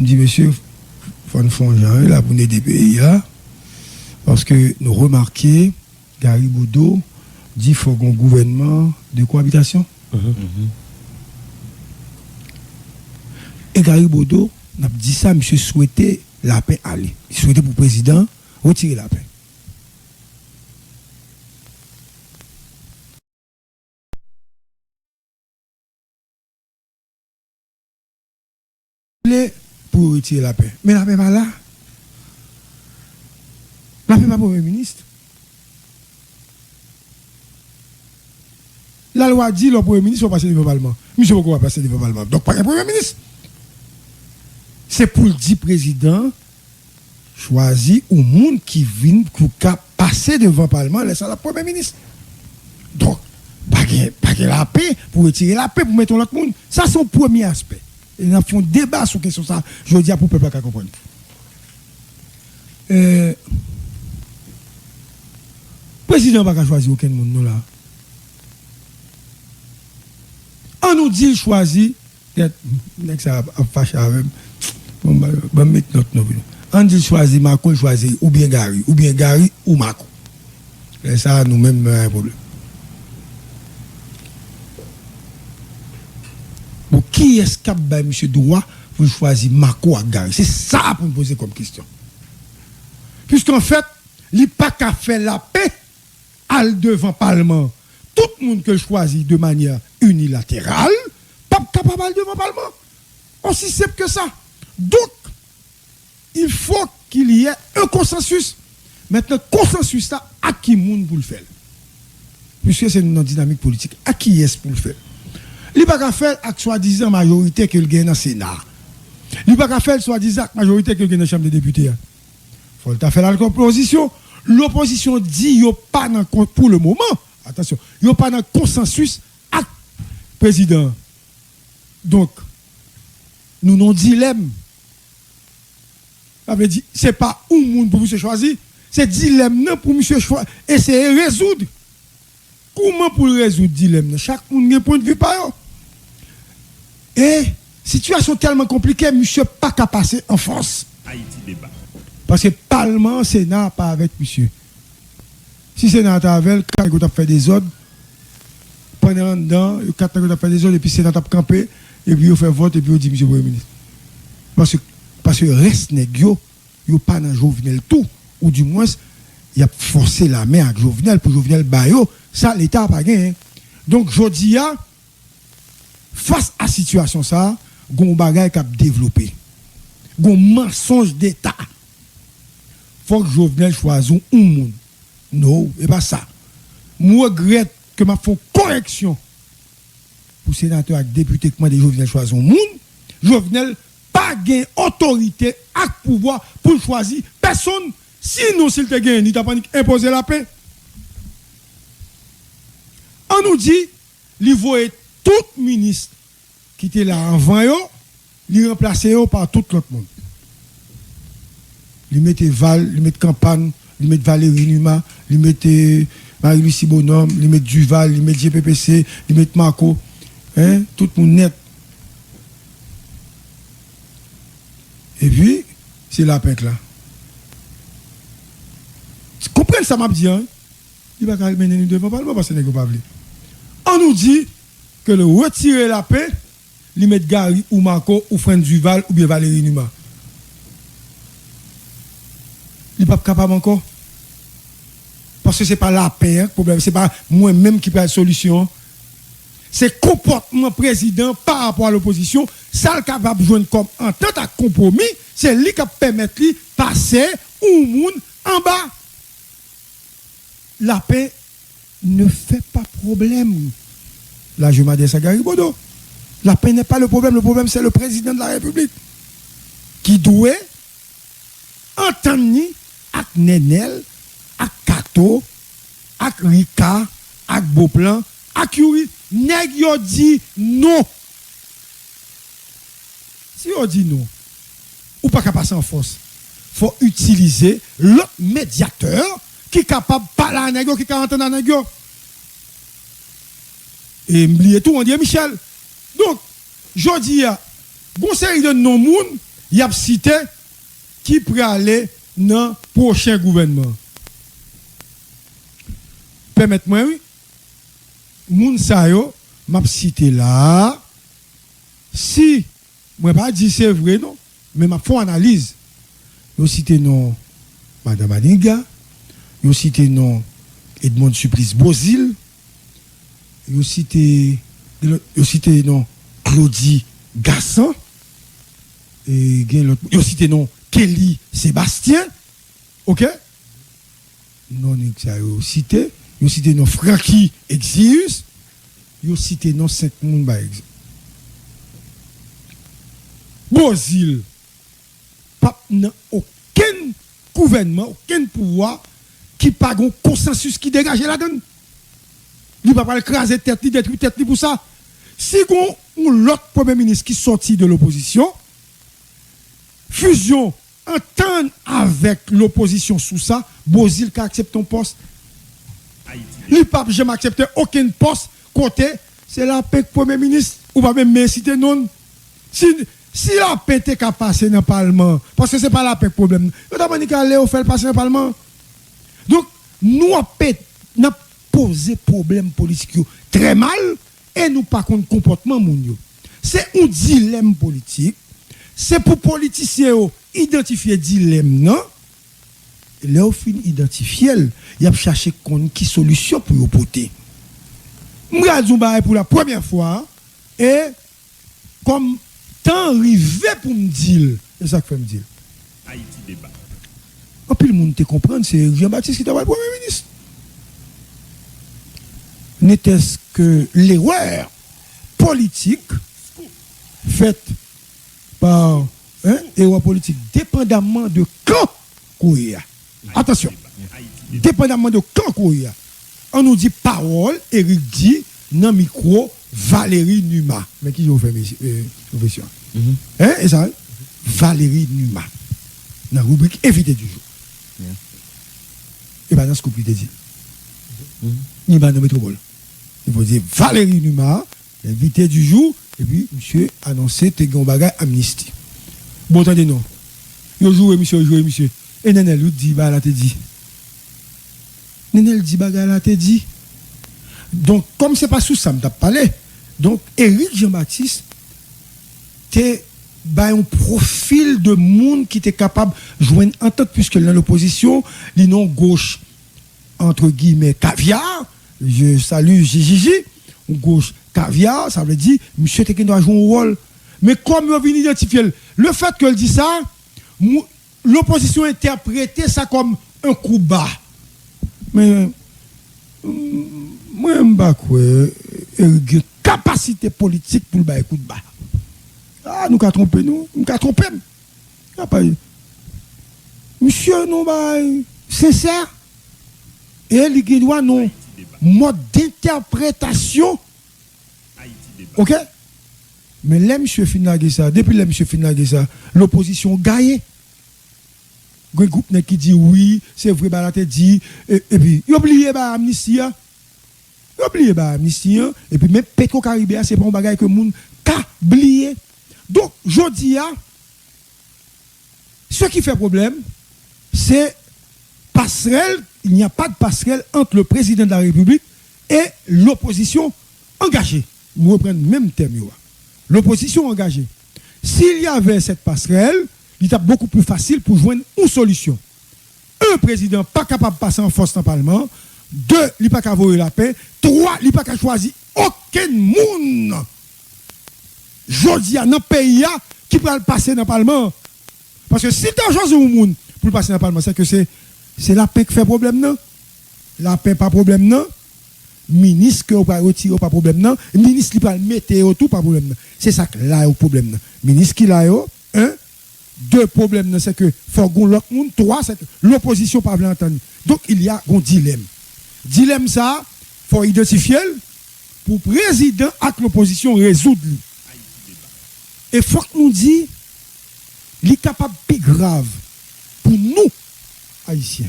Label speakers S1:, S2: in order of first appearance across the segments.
S1: me dit, monsieur, faut faire genre, là, pour aider des pays, parce que nous remarquons, Gary Boudot dit qu'il faut un gouvernement de cohabitation. Et Gary Boudot n'a dit ça, monsieur souhaitait la paix aller. Il souhaitait pour le président retirer la paix. Pour retirer la paix. Mais la paix pas là. La paix pas pour le ministre. La loi dit le Premier ministre va passer devant le Parlement. Monsieur pourquoi va passer devant le Parlement? Donc pas un Premier ministre. C'est pour le dit président choisir ou monde qui vient pour passer devant le Parlement, laissez le Premier ministre. Donc, pas la paix pour retirer la paix, pour mettre l'autre monde. Ça, c'est le premier aspect. Et nous avons un débat sur question ça, je dis pour le peuple à comprendre. Le président n'a pas choisi aucun monde là. On nous dit choisir, ça a fâché avec. On mettre notre nom. On dit choisir Macron, choisir ou bien Gary ou Macron. Et ça, nous-mêmes, un problème. Bon, qui est-ce qui a M. Droit pour choisir Macron ou Gary? C'est ça pour me poser comme question. Puisqu'en fait, il n'y a pas qu'à faire la paix à devant le Parlement. Tout le monde que choisit de manière unilatérale, pas capable devant le Parlement. Aussi simple que ça. Donc, il faut qu'il y ait un consensus. Maintenant, consensus là, à qui monde pour le faire? Puisque c'est une dynamique politique, à qui est-ce pour le faire? Il n'y a pas qu'à faire avec soi-disant majorité que le gagne dans le Sénat. Il n'y a pas qu'à faire soi-disant avec majorité que le gagne dans la Chambre des députés. Il faut le faire l'opposition. L'opposition dit qu'il n'y a pas pour le moment, attention, il n'y a pas de consensus avec le président. Donc, nous n'avons dilemme. Ça veut dire, ce n'est pas où monde pour monsieur choisir, c'est dilemme pour monsieur choisir. Essayer de résoudre. Comment pour résoudre le dilemme? Chaque monde a un point de vue par eux. Et, situation tellement compliquée, monsieur pas qu'à passer en force.
S2: Haïti débat.
S1: Parce que Parlement, Sénat, pas avec monsieur. Si Sénat est avec, quand il a fait des ordres, pendant dedans, quand il a fait des ordres, et puis Sénat a campé, et puis il fait vote, et puis il dit monsieur le Premier ministre. Parce que reste négio, il n'y a pas dans Jovenel tout, ou du moins, il a forcé la main avec Jovenel, pour Jovenel Bayo, ça, l'État n'a pas gagné. Donc, je dis, face à la situation, ça, il y a un bagage qui a développé. Il y a un mensonge d'État. Il faut que Jovenel choisisse un monde. Non, et pas ça. Moi, je regrette que je fasse correction pour sénateur et député que moi, Jovenel choisisse un monde. Jovenel pas gain autorité et pouvoir pour choisir personne. Sinon, s'il te gagne, il t'a pas imposé la paix. On nous dit, il voit tout ministre qui était là avant, il remplace par tout l'autre monde. Il mettait Val, il mettait Campagne, il mettait Valérie Numa, il mettait Marie-Lucie Bonhomme, il mettait Duval, il mettait GPPC, il mettait Marco. Hein? Tout le monde net. Et puis, c'est la paix là. Tu comprends ça, m'a dit, hein? Il va pas mener nous devant le Parlement parce que n'est pas. On nous dit que le retirer la paix, il met Gary ou Marco ou Fred Duval ou bien Valérie Numa. Il n'est pas capable encore. Parce que ce n'est pas la paix, hein, problème. Ce n'est pas moi-même qui prends la solution. C'est le comportement président par rapport à l'opposition. Ça, le capable de jouer comme en tant que compromis, c'est lui qui permet de passer ou monde en bas. La paix ne fait pas problème. Là, je m'adresse à Gary Boudot. La paix n'est pas le problème c'est le président de la République qui doit entendre avec Nenel, avec Kato, avec Rika, avec Beauplan, avec Yuri. Nèg yo dit non. Si on dit non, ou pas qu'à passer en force, faut utiliser l'autre médiateur qui est capable de parler à nèg yo, qui est capable d'entendre à nèg yo. Et m'oublier tout, on dit Michel. Donc, je dis, bon série de non-moun, il y a cité qui pourrait aller dans le prochain gouvernement. Permettez-moi, oui. Moun sa yo, m'a cité là. Si, moi pas dit c'est vrai, non, mais m'a fait analyse. Yo cité non Madame Aniga, yo cité non Edmond Supplice Bozil, yo cité non Claudie Gassan, et yo cité non Kelly Sébastien, ok? Non, yo cité non Frankie Exius, yo cité non 5 moun ba exemple. Bozil, pas aucun gouvernement, aucun pouvoir qui pas un consensus qui dégage la donne. Il ne va pas écraser tête, détruire tête pour ça. Si on l'autre premier ministre qui sortit de l'opposition, fusion, entendre avec l'opposition sous ça, Bozil qui accepte ton poste. Il ne pas jamais accepter aucun poste côté, c'est la paix premier ministre, ou pas même citer non. Si la paix est qu'à passer dans le Parlement, parce que ce n'est pas la paix problème, nous avons dit qu'elle fait passer dans le Parlement. Donc, nous avons posé problème politique très mal et nous pas contre comportement moun. C'est un dilemme politique. C'est pour politiciens identifier dilemme, non? Et là, au fin identifier, il y a cherché qui solution pour vous porter. M'gade Zumba pour la première fois et comme temps arrivé pour me dire, c'est ça que fait me dire.
S2: Haïti débat.
S1: En plus, le monde te comprendre, c'est Jean-Baptiste qui était le Premier ministre. N'était-ce que l'erreur politique faite par erreur politique, dépendamment de quand courir. Attention, dépendamment de quand courir. On nous dit parole, Eric dit, dans le micro, Valérie Numa. Mais qui vous fait profession? Et ça, Valérie Numa. Dans la rubrique invité du jour. Et bien dans ce couple, il dit. Il va dans la métropole. Il faut dire Valérie Numa, invité du jour, et puis monsieur annoncé Tegon Bagay Amnistie. Bon, attendez, non. Il joue, monsieur. Et Nenel dit, bah, là, te dit. Nenel dit, bah, là, te dit. Donc, comme c'est pas sous ça, je parlé. Donc, Éric Jean-Baptiste, t'es un profil de monde qui était capable de jouer une entente, puisque dans l'opposition, les noms gauche, entre guillemets, caviar, je salue Gigi, gauche, caviar, ça veut dire, monsieur Tekin doit jouer un rôle. Mais comme il vient identifier, le fait qu'elle dit ça, l'opposition interprétait ça comme un coup bas. Mais, moi, je ne sais pas capacité politique pour le coup de bas. Ah, nous avons trompé, nous avons trompé. Monsieur, nous avons sincère. Et il doit non mode d'interprétation. Ok? Mais là, monsieur Finagé ça, depuis là, monsieur Finagé ça, l'opposition gagne. Un groupe qui dit oui, c'est vrai, bah, la dit, et puis, il oublie l'amnistie. Il oublie l'amnistie, et puis, même Petro-Caribéa, c'est pas un bagage que le monde a oublié. Donc, je dis, ce qui fait problème, c'est passerelle, il n'y a pas de passerelle entre le président de la République et l'opposition engagée. Nous reprenons le même terme. L'opposition engagée. S'il y avait cette passerelle, il est beaucoup plus facile pour joindre une solution. Un président pas capable de passer en force dans le Parlement. Deux, il n'est pas capable de voyer la paix. Trois, il n'est pas capable de choisir aucun monde. Je dis à un pays qui peut passer dans le Parlement. Parce que si tu as choisi un monde pour passer dans le Parlement, c'est que c'est la paix qui fait problème, non? La paix, pas problème, non? Ministre qui va retirer, pas problème, non? Ministre qui va le mettre, tout, pas problème, non? C'est ça que là, il problème, non? Ministre qui l'a, deux problèmes, c'est que faut qu'on l'autre monde. Trois, c'est que l'opposition pas veut entendre. Donc, il y a un dilemme. Dilemme, ça, faut identifier pour le président avec l'opposition résoudre. Et faut que nous disions, il est capable plus grave pour nous, Haïtiens.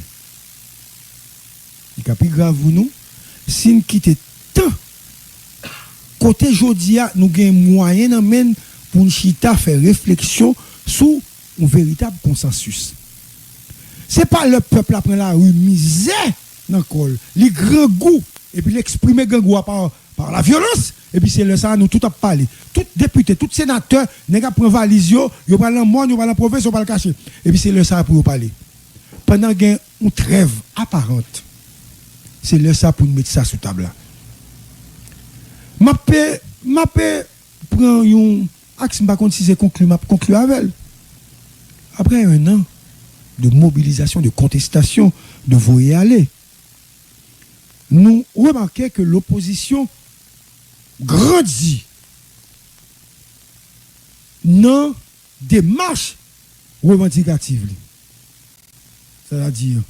S1: Il est capable plus grave pour nous, si nous quittons tant. Côté Jodia, nous avons moyen pour nous chita faire réflexion sur un véritable consensus. Ce n'est pas le peuple après la rue misère dans le col, les grands goûts, et puis l'exprimer grand goût par la violence, et puis c'est le ça, nous tout a parlé. Tout député, tout sénateur, n'est qu'à prendre valise, yo parle en monde, yo parle en province, yo parle caché. Et puis c'est le ça pour parler. Pendant qu'il y a une trêve apparente, c'est le ça pour mettre ça sur table là. Ma paix prend un axe, je ne sais pas si c'est conclu avec elle. Après un an de mobilisation, de contestation, de voyer aller, nous remarquons que l'opposition grandit dans des démarche revendicative. C'est-à-dire,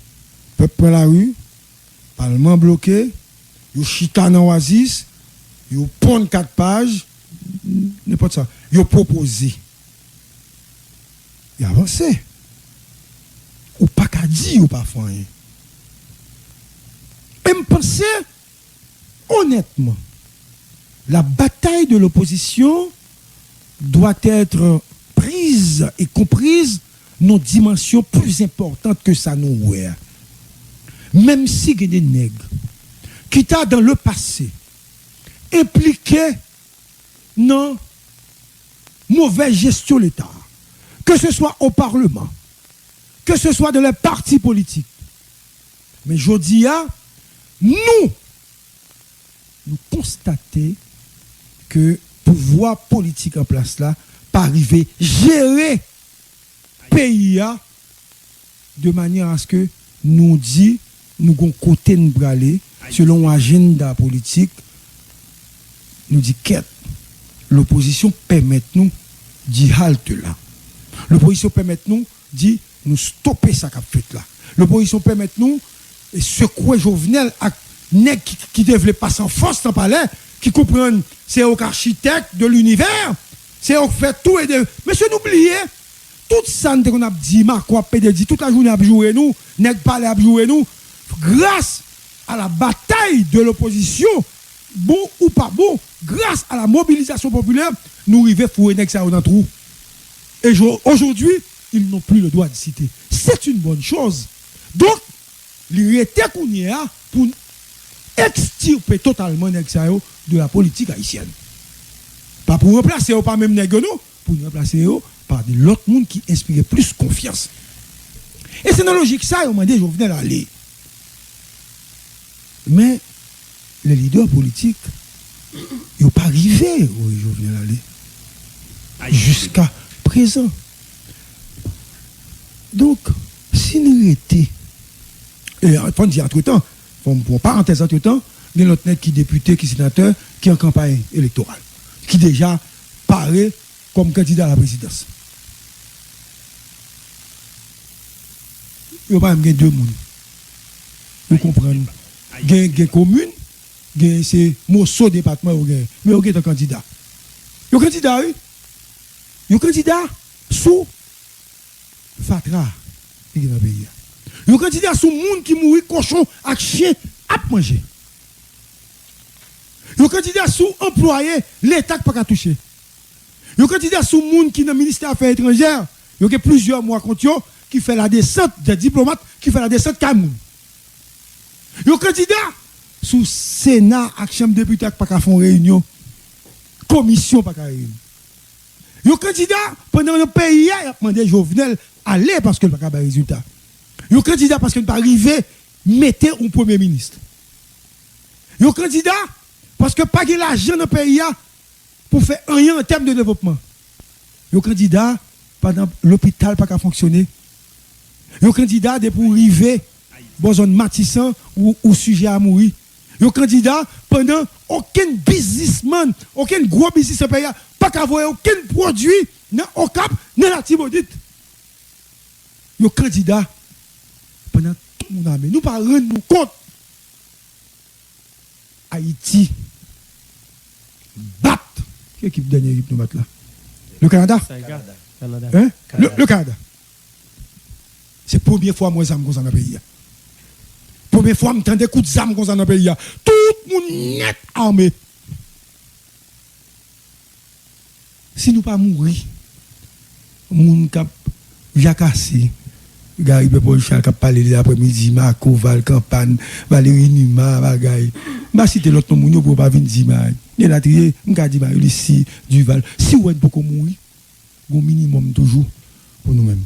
S1: peuple prend la rue, parlement bloqué, il chita dans l'oasis, il pond 4 pages, n'importe ça, il proposé. Il avancé. Ou pas qu'à dire ou pas faire. Et je pense, honnêtement, la bataille de l'opposition doit être prise et comprise dans une dimension plus importante que ça nous. Même si il y a des nègres qui t'a dans le passé impliqué dans mauvaise gestion de l'État, que ce soit au Parlement, que ce soit dans les partis politiques. Mais je dis, nous constatons que le pouvoir politique en place là, pas arriver à gérer le pays de manière à ce que nous dit, nous avons côté de braler, selon un agenda politique, nous dit quête. L'opposition permet nous d'y halte là. L'opposition permet nous dit nous stopper ça qu'a fait là. L'opposition permet nous secouer Jovenel à nèg qui développe pas sans force dans palais, qui comprennent c'est au architecte de l'univers, c'est au fait tout et de monsieur n'oubliez tout ça qu'on a dit Marco a dit toute la journée a joué nous, nèg parler a joué nous grâce à la bataille de l'opposition, bon ou pas bon, grâce à la mobilisation populaire, nous arrivons à fouer nèg ça dans trou. Et aujourd'hui, ils n'ont plus le droit de citer. C'est une bonne chose. Donc, il était pour extirper totalement nèg ça de la politique haïtienne. Pas pour remplacer pas même nèg non, pour remplacer par l'autre monde qui inspire plus confiance. Et c'est dans la logique ça, on m'a dit Jovenel aller. Mais les leaders politiques, ils n'ont pas arrivé où Jovenel aller. Jusqu'à présent. Donc, si nous étions, et on dit entre-temps, pour parenthèse entre-temps, il y a notre net qui est député, qui est sénateur, qui est en campagne électorale, qui déjà paraît comme candidat à la présidence. Il n'y a pas même deux mondes. Vous comprenez? Il y a une commune, c'est Mosso département, mais il y a un candidat. Il y a un candidat, oui. Il y a un candidat sous Fatra, qui est dans le pays. Il y a un candidat sous monde qui mourit, cochon, avec chien, à manger. Il y a un candidat sous employé, l'État qui n'a pas touché. Il y a un candidat sous monde qui est dans le ministère des Affaires étrangères, il y a plusieurs mois contre eux, qui fait la descente des diplomates, qui fait la descente Cameroun. Il y a un candidat sous Sénat, avec Chambre député, qui n'a pas fait une réunion, commission, pas réunion. Il y a un candidat, pendant le pays, il a demandé Jovenel aller parce qu'il n'a pas de résultat. Il y a un candidat parce qu'il n'est pas arrivé, mettez un premier ministre. Il y a un candidat parce qu'il n'a pas de l'argent dans le pays pour faire rien en termes de développement. Il y a un candidat pendant l'hôpital n'a pas fonctionné. Il y a un candidat pour arriver dans zone matissant ou sujet à mourir. Il y a un candidat pendant aucun businessman, aucun gros business au pays, pas qu'à avoir aucun produit au Cap, dans la Tibodite. Il y a un candidat pendant tout le monde. Nous ne pas rendre nous compte. Haïti bat. Quelle équipe dernière équipe nous bat là? Le Canada? Hein? Le Canada. C'est la première fois que moi, j'aime dans le pays. Première fois, je m'entends des coups de zam dans le pays. Tout le monde net armé. Si nous ne pas mourir, nous cap Jacques Assis, Gary Paul Charles qui a parlé l'après-midi, Marco Val, Campagne, Valérie Numa, Bagaille. Je cite l'autre nom pour pas venir dire. Il a dit, je dis, ici, Duval. Si vous êtes pour mourir, au minimum toujours pour nous-mêmes.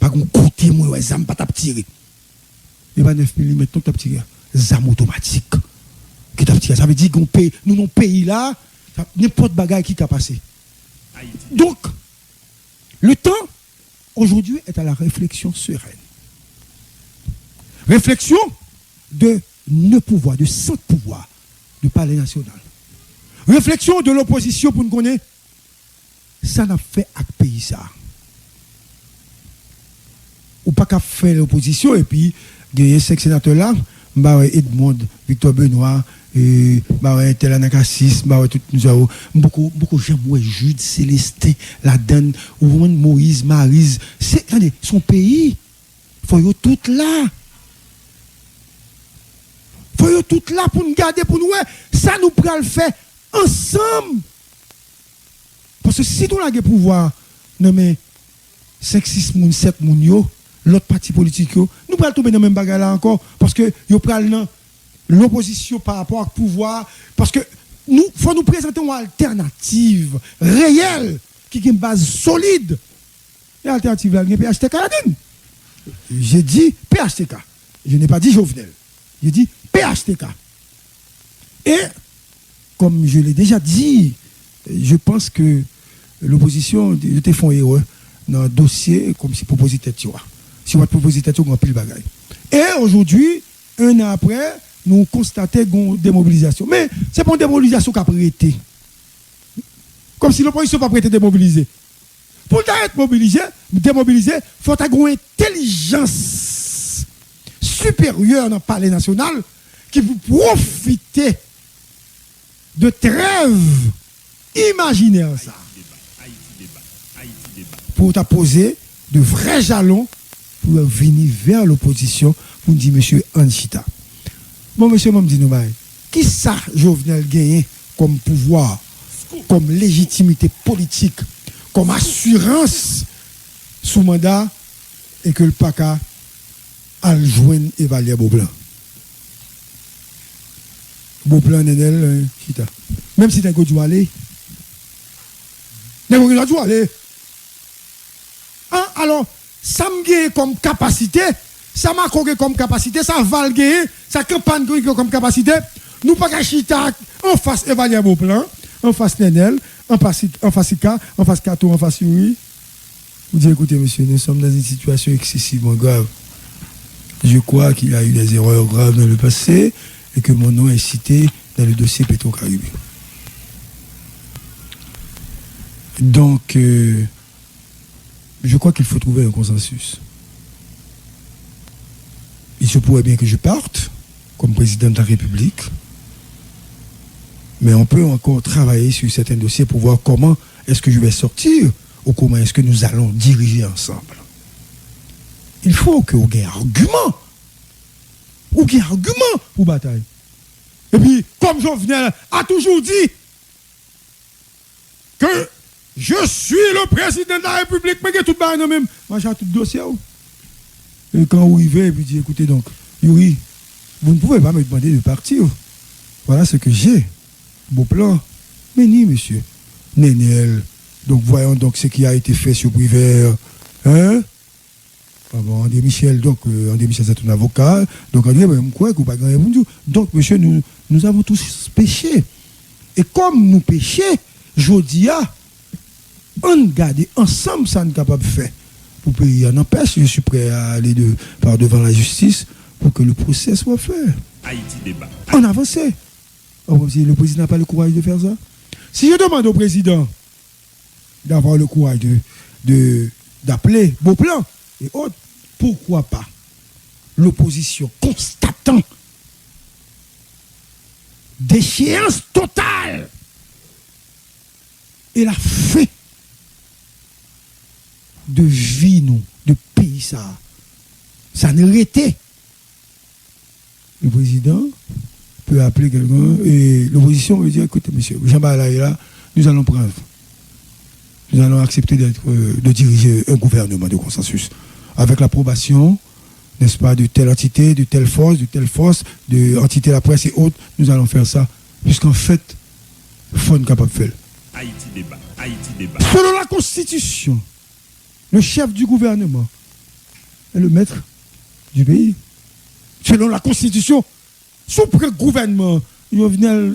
S1: Pas qu'on côté, moi, les armes pas t'a tiré. Il n'y a pas 9 mm, tout t'a tiré. Les armes automatiques. Qui t'a tiré. Ça veut dire qu'on paye, nous, nos pays là, n'importe bagaille qui t'a passé. Donc, le temps, aujourd'hui, est à la réflexion sereine. Réflexion de ne pouvoir, de sans pouvoir, du palais national. Réflexion de l'opposition pour nous connaître. Ça n'a fait avec le pays ça. Ou pas qu'à faire l'opposition et puis, il y a 5 sénateurs là, Edmond, Victor Benoît, Telana Cassis, tout nous avons beaucoup gens, Jude, Célestin, la donne, Moïse, Maryse, c'est son pays. Faut y tout là. Faut y tout là pour nous garder, pour nous. Ça nous pourra le faire ensemble. Parce que si nous avons le pouvoir, non mais 5, 6 moun, 7 moun yo, l'autre parti politique yo, nous pourrons tomber dans le même bagarre là encore. Parce que yo pral l'opposition par rapport au pouvoir. Parce que nous, faut nous présenter une alternative réelle qui a une base solide. Et l'alternative là, il y a PHTK là dedans. J'ai dit PHTK. Je n'ai pas dit Jovenel. J'ai dit PHTK. Et, comme je l'ai déjà dit, je pense que l'opposition, était font erreur dans le dossier comme si proposer tête. Si vous proposez tête, vous avez le bagaille. Et aujourd'hui, un an après, nous constatons une démobilisation. Mais ce n'est pas une démobilisation qui a prêté. Comme si l'opposition n'a pas prêté démobiliser. Pour être démobilisé, il faut avoir une intelligence supérieure dans le palais national qui vous profiter de trêves imaginaires. Ça. Pour poser de vrais jalons pour venir vers l'opposition pour dire monsieur Anchita. Bon, monsieur, je me dis, qui ça, Jovenel gagné comme pouvoir, comme légitimité politique, comme assurance sous mandat et que le PACA a joindre Evalier Beauplan. Beauplan, Nenel, Chita. Même si tu as dû aller, tu as dû aller. Alors, ça me gagne comme capacité, ça m'a comme capacité, ça va gagner, ça campagne comme capacité. Nous pas Chita en face Evalier Beauplan, en face Nenel, en face Ika, en face Kato, en face Yuri. Vous dites, écoutez, monsieur, nous sommes dans une situation excessivement grave. Je crois qu'il y a eu des erreurs graves dans le passé et que mon nom est cité dans le dossier Petro-Caribé. Donc, je crois qu'il faut trouver un consensus. Il se pourrait bien que je parte comme président de la République, mais on peut encore travailler sur certains dossiers pour voir comment est-ce que je vais sortir ou comment est-ce que nous allons diriger ensemble. Il faut que vous ayez un argument. Ou qu'il y ait un argument pour bataille. Et puis, comme Jovenel a toujours dit que je suis le président de la République, mais que tout le monde même, moi j'ai tout le dossier. Et quand vous arrivez, il dit, écoutez donc, Yuri, vous ne pouvez pas me demander de partir. Voilà ce que j'ai. Beau plan. Mais ni, monsieur. Nenel. Donc voyons donc ce qui a été fait sur Privert. Hein? Ah bon, André Michel, donc André Michel c'est un avocat. Donc André, quoi, pas grand chose. Donc, monsieur, nous avons tous péché. Et comme nous péchons, je dis, on garde ensemble ça nous est capable de faire. Pour payer un empêche, je suis prêt à aller par devant la justice pour que le procès soit fait.
S2: Haïti débat.
S1: On avance. Le président n'a pas le courage de faire ça. Si je demande au président d'avoir le courage d'appeler Beauplan et autres, pourquoi pas l'opposition constatant déchéance totale et la fin de vie, nous, de pays, ça n'arrêtait. Le président peut appeler quelqu'un et l'opposition veut dire, écoutez, monsieur, Jean-Balaï là, nous allons prendre. nous allons accepter de diriger un gouvernement de consensus avec l'approbation, n'est-ce pas, de telle entité, de telle force, de entité de la presse et autres. Nous allons faire ça, puisqu'en fait, il faut être capable de faire.
S2: Haïti débat.
S1: Selon la Constitution, le chef du gouvernement est le maître du pays. Selon la Constitution, sous pré-gouvernement, il y a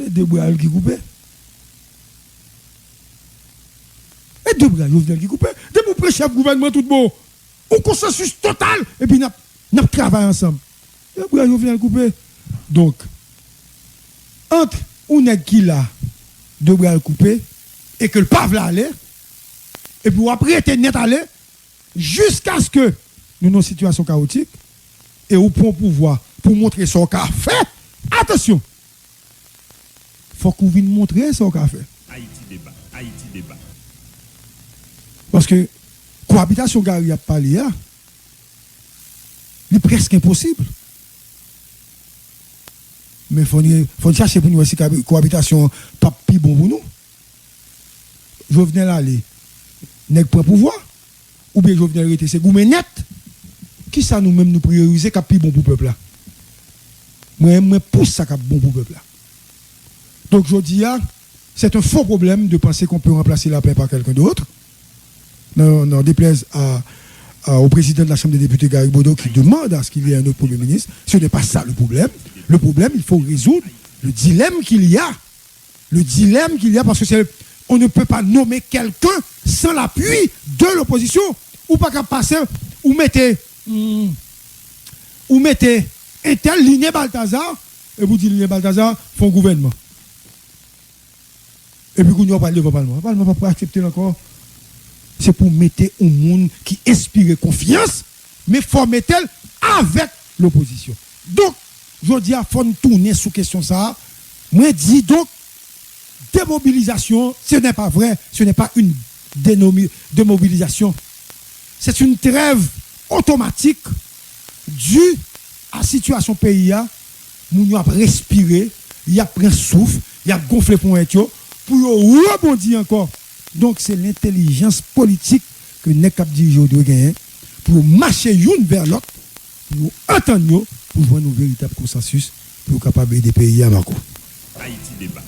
S1: des bras qui coupent. Et deux bras qui coupent. Des pré-chef gouvernement tout beau. Au consensus total. Et puis, nous travaillons ensemble. Et bras qui coupent. Donc, entre on est qui là, deux bras coupés, et que le pave là allait, et puis après était net allé, jusqu'à ce que nous nos situations chaotiques, et au point pouvoir pour montrer son qu'a fait. Attention, il faut qu'on vienne montrer son qu'a fait.
S2: Haïti débat.
S1: Parce que cohabitation Gary a parlé là, c'est presque impossible. Mais il faut chercher pour nous aussi cohabitation pas plus bon pour nous. Jovenel aller, n'est pas pouvoir, ou bien Jovenel rester c'est goumé net. Qui ça nous-mêmes nous prioriser qui plus bon pour le peuple là? Moi pousse ça qui bon pour le peuple là. Donc je dis, c'est un faux problème de penser qu'on peut remplacer la paix par quelqu'un d'autre. Non, déplaise au président de la Chambre des députés, Gary Bodo, qui demande à ce qu'il y ait un autre Premier ministre. Ce n'est pas ça le problème. Le problème, il faut résoudre le dilemme qu'il y a. Le dilemme qu'il y a, parce que on ne peut pas nommer quelqu'un sans l'appui de l'opposition. Ou pas qu'à passer, ou mettez un tel Liné Balthazar, et vous dites Liné Balthazar, font gouvernement. Et puis, vous n'avez pas devant le Parlement. Le Parlement ne va pas accepter encore. C'est pour mettre un monde qui inspire confiance, mais il faut mettre avec l'opposition. Donc, je dis à faut tourner sous question ça. Moi, dis donc, démobilisation, ce n'est pas vrai, ce n'est pas une démobilisation. C'est une trêve automatique due à la situation pays. Nous avons respiré, il a pris souffle, il a gonflé pour rebondir encore. Donc c'est l'intelligence politique que nous avons dirigé doit gagner pour marcher l'une vers l'autre, pour entendre, pour voir nos véritables consensus, pour capable des pays à Marco.
S2: Haïti débat.